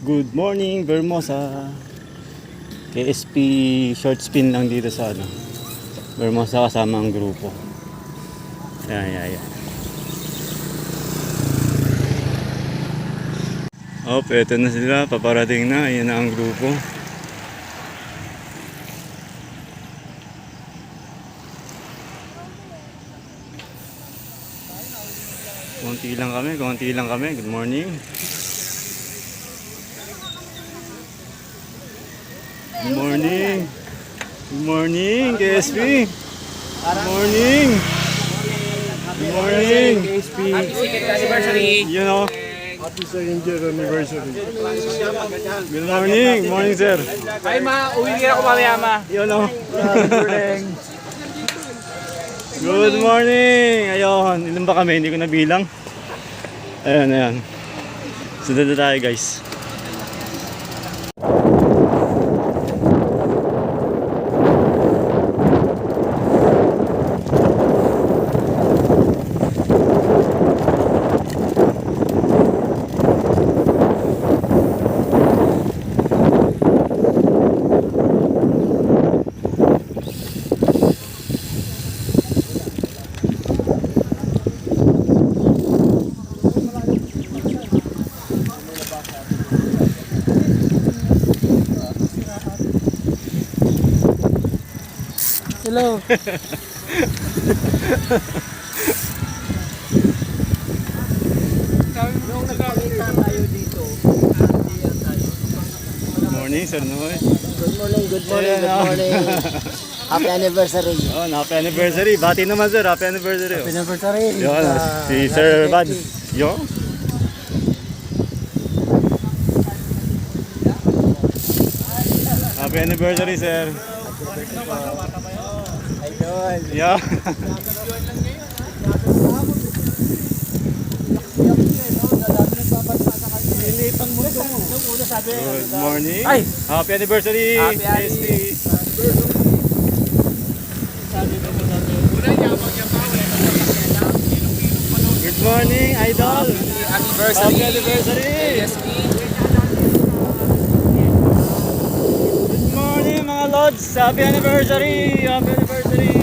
Good morning, Vermosa. KSP short spin lang dito sa Vermosa kasama ang grupo. Yan. Eto na sila, paparating na. Ayan na ang grupo. Konti lang kami. Good morning. Good morning, KSP. Good morning. KSP. Happy second anniversary. You know. Happy second year anniversary. Good morning, sir. Ay uwi rin ako mamaya ma. You know. Good morning. Ayun, ilan ba kami? Hindi ko nabilang. Ayan. Sunod na tayo, guys. Hello. Nung nagkakita tayo dito, Good morning, sir Noy. Good morning. Happy anniversary. Oh, happy anniversary. Bati naman, sir. Happy anniversary. Happy anniversary. Yun, si Sir Bad. Yo. Happy anniversary, sir. Idol. Yeah. Good morning. Ay! Happy anniversary. Happy KSP. Good morning, idol. Anniversary. Happy anniversary. KSP. Good morning, mga lods. Happy anniversary. Happy anniversary.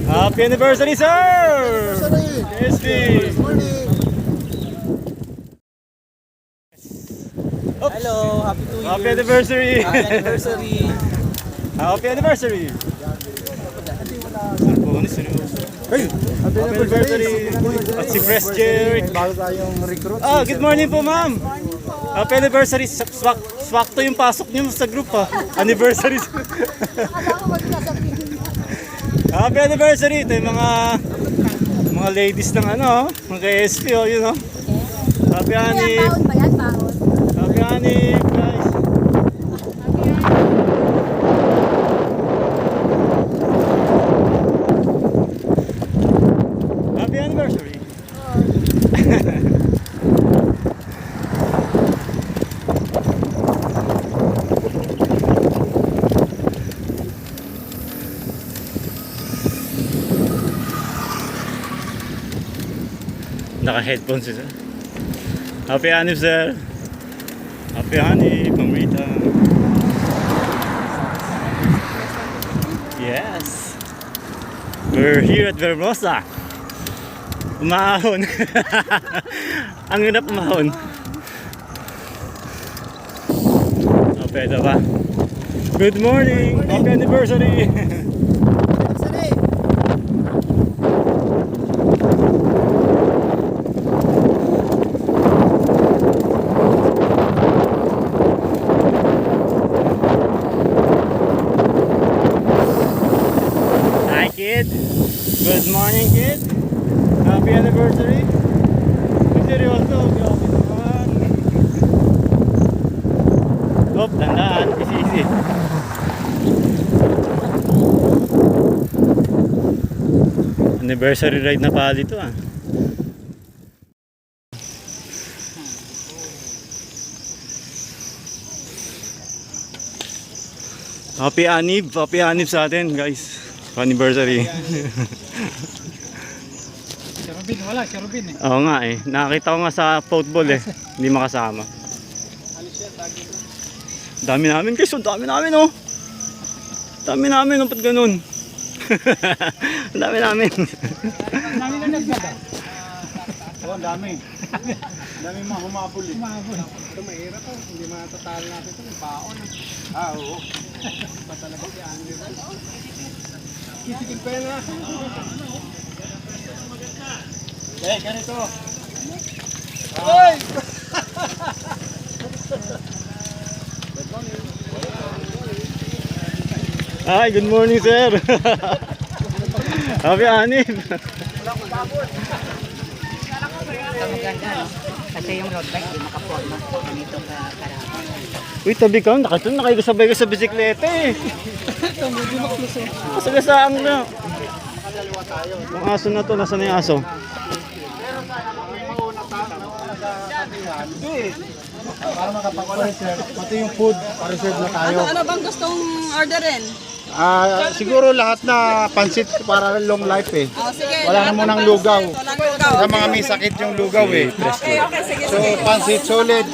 Happy anniversary, sir. KSP. Hello, happy 2 years. Happy anniversary. Happy anniversary. Happy anniversary. Hey, happy Happy anniversary. At si Press Jerry. Bago tayong recruit. Good morning po, ma'am. Happy anniversary. Swakto yung pasok niyo sa group, ha. Anniversary. Happy anniversary. Ito yung mga ladies ng mga KSP, you know. Happy anniversary. Baon ba yan? Baon? Happy anniversary, guys. Happy anniversary. Naka-headphones siya. Happy anniversary, sir. Happy honey, Pamrita. Yes. We're here at Vermosa. Umahon. Ang hirap umahon. Pwede ba? Good morning. Happy anniversary. Hi, kid. Good morning, kid. Happy anniversary. Seryoso, grabe naman. Tandaan. Easy. Anniversary ride na pala ito, ah. Happy anib sa atin, guys. Anniversary. Si Robin, wala. Si Robin eh. Oo nga eh. Nakakita ko nga sa football eh. Hindi makasama. Dami namin guys. Ang dami namin oh. Dami namin oh. Ba't ganun? Ang dami namin. Ang dami na nagdada. Oo, ang dami. Ang dami mga humabol eh. Umabot. Ito mahirap oh. Hindi matatalo natin ito. Yung baon. Ah, oo. Pa talaga si Angel. Kisigil pa yan ah. Eh, ganito. Hoy! Hi, good morning sir. Happy Anib. Kasi yung road bike, di makaporma. Ganito ka karami. Uy, tabi ka. Nakikasabay ka sa bisikleta eh. Kasagasaan na. Yung aso na to, nasa na yung aso? Para makapag-reserve, pati yung food, pa-reserve na tayo. Ano bang gustong orderin? Siguro lahat na pansit para long life eh. Oh, sige. Wala na munang lugaw. Walang lugaw. Sa mga may sakit yung lugaw eh. Okay, sige, So sige. pansit solid,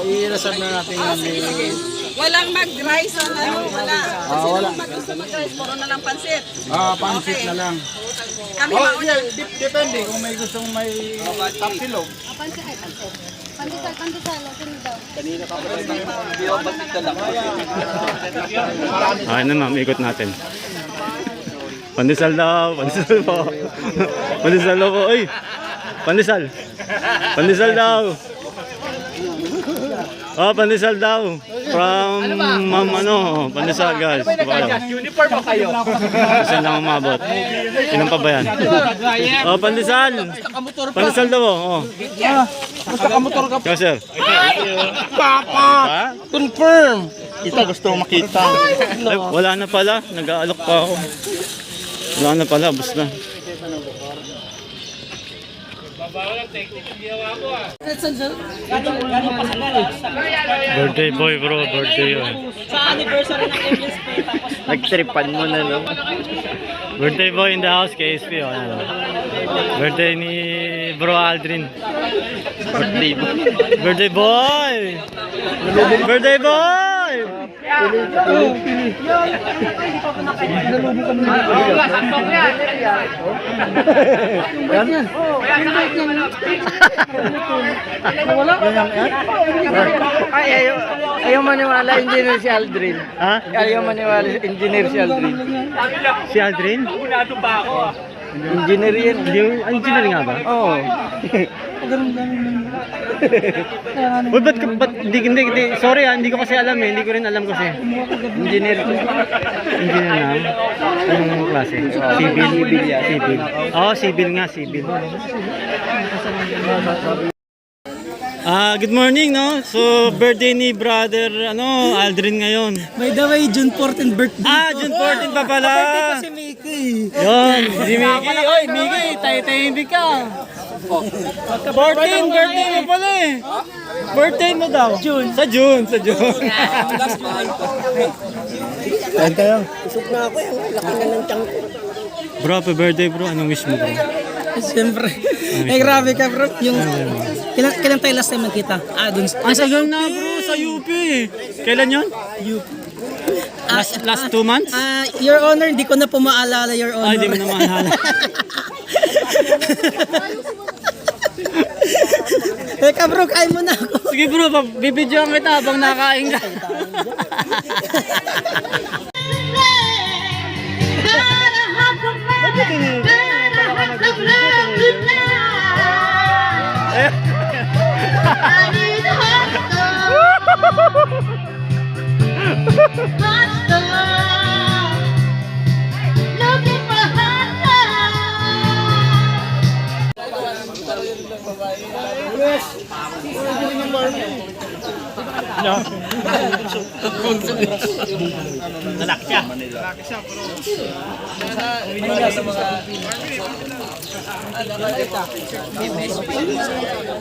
i-reserve na natin yan. Walang mag-rice on ano, wala. Kasi wala. nung gusto mag-rice, puro na lang pansit. Pansit na lang. Kami Oh, mauna. yeah, depende kung may gustong may tapsilog. Ay na ma'am, ikot natin. Pandesal daw, pandesal po. Pandesal daw po, uy. Pandesal. Pandesal daw. Oh, pandesal daw. From ma'am ano, pandesal guys. Uniform mo kayo. Pandesal lang umabot. Ilan pa ba yan? Oh, pandesal. Pandesal daw oh. Nakamotor ka. Yes, sir. Papa! Confirm! Kita gusto makita. Ay, wala na pala. Nag-aalok pa ako. Wala na pala. Bus na. Birthday boy bro. Birthday yun. Sa anniversary ng MSP. Tapos Nagtripan mo na no? Birthday boy in the house. KSP. Oh, yan. Birthday ni bro Aldrin. Birthday mo. Birthday boy! Birthday boy! Ayaw maniwala, engineer si Aldrin. Ha? Ayaw maniwala, engineer si Aldrin. Si Aldrin? Engineer yan. Engineer nga ba? Oo. Uy, ba't hindi, sorry hindi ko kasi alam eh, hindi ko rin alam kasi. Engineer. Engineer na? Anong klase? Civil? Civil. Oo, civil nga, civil. Good morning, no? So, birthday ni brother, Aldrin ngayon. by the way, June 14 birthday. June 14 pa pala. Si Mickey. Yun, si Mickey. Oy, Mickey, tayo-tahimik ka. 14, birthday mo pala eh. Birthday mo daw. June. Sa June. Last month. Ayan tayo. Isok na ako yan. Laki na ng tiyan ko. Bro, happy birthday bro. Anong wish mo bro? Siyempre. Grabe ka bro. Yung kailan tayo last time magkita? Dun. Sagal na bro, sa UP. Kailan yun? UP. Last 2 months? Your Honor, hindi ko na po maalala, Your Honor. Hindi mo na maalala. Teka bro, kain mo na ako. Sige bro, bibidyoan kita habang nakain ka.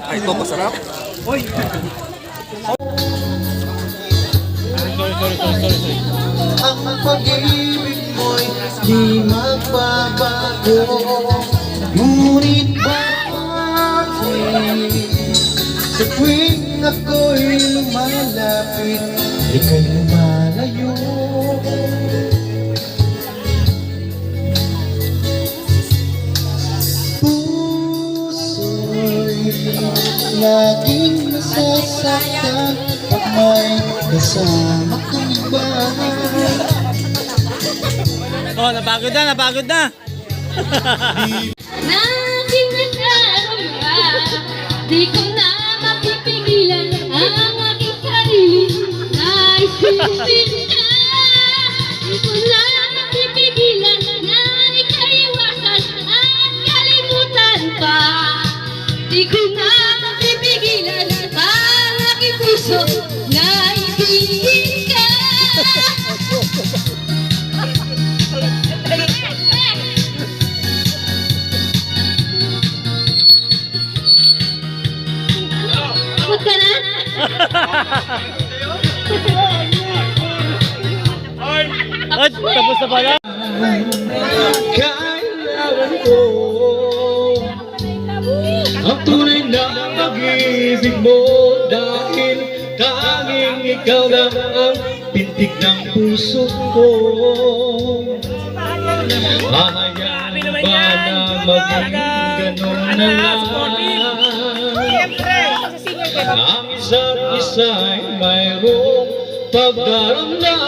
Ay, ito masarap. Ang pag-ibig mo'y di magbabago. Ngunit bakit sa tuwing ako'y lumalapit, ika'y lumalayo? Puso'y laging nasasaktan pag may kasama kang iba. Oh, napagod na, napagod na. Naging nakarama, di ko na mapipigilan ang aking sarili. Naisipin ka, di ko na mapipigilan na ikaiwasan at kalimutan pa. Di ko na mapipigilan ang aking puso na ibigin ka. Huwag ka na? At tapos na pala. Kailangan ko ang tunay na pag-ibig mo, dahil tanging ikaw lang ang pintig ng puso ko. Hayaan ba na maging ganun na lang? Ang isa't isa'y mayroong pagdaramdam.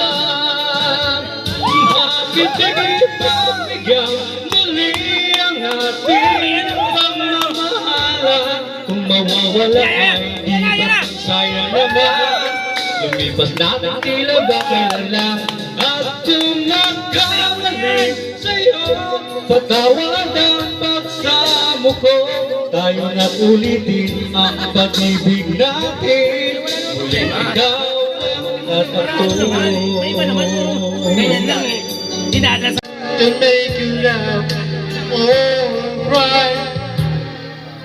Bakit di pagbigyan muli ang ating pagmamahalan? Kung mawawala ay di ba sayang naman? Lumipas natin tila ba kailan lang, at kung nagkamali sa'yo, patawad ang pagsamo ko. Tayo na't ulitin ang pag-ibig natin. Muling ikaw at ako. To make you laugh, alright.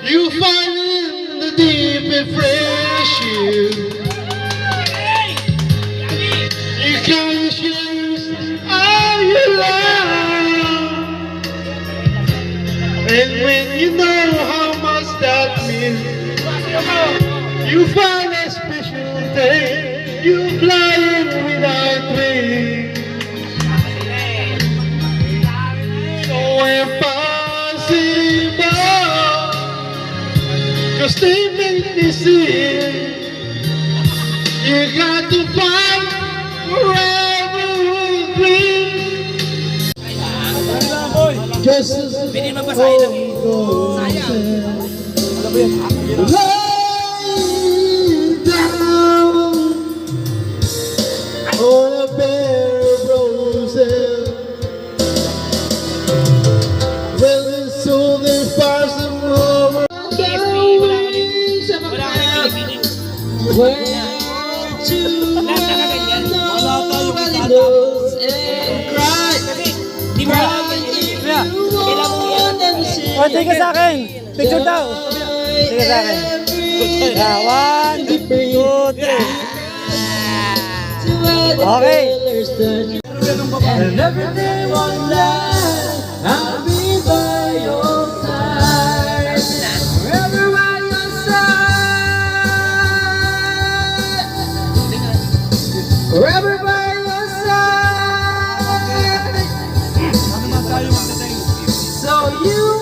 You find in the deep and fresh you. You can choose all you love. And when you know how much that means, you find a special day. You fly in without wings. So impossible, 'cause they make me see. You got to find forever with me. Just as the Holy Ghost said, lay down on a bed of roses. Well, it's so they far some over. Where to nobody knows and cry. O, tingin sa akin. Picture daw. Tingin sa akin. Yeah, 1, 2, 3. Okay. And every day one night I'll be by your side. Forever by your side. Forever by your side. So you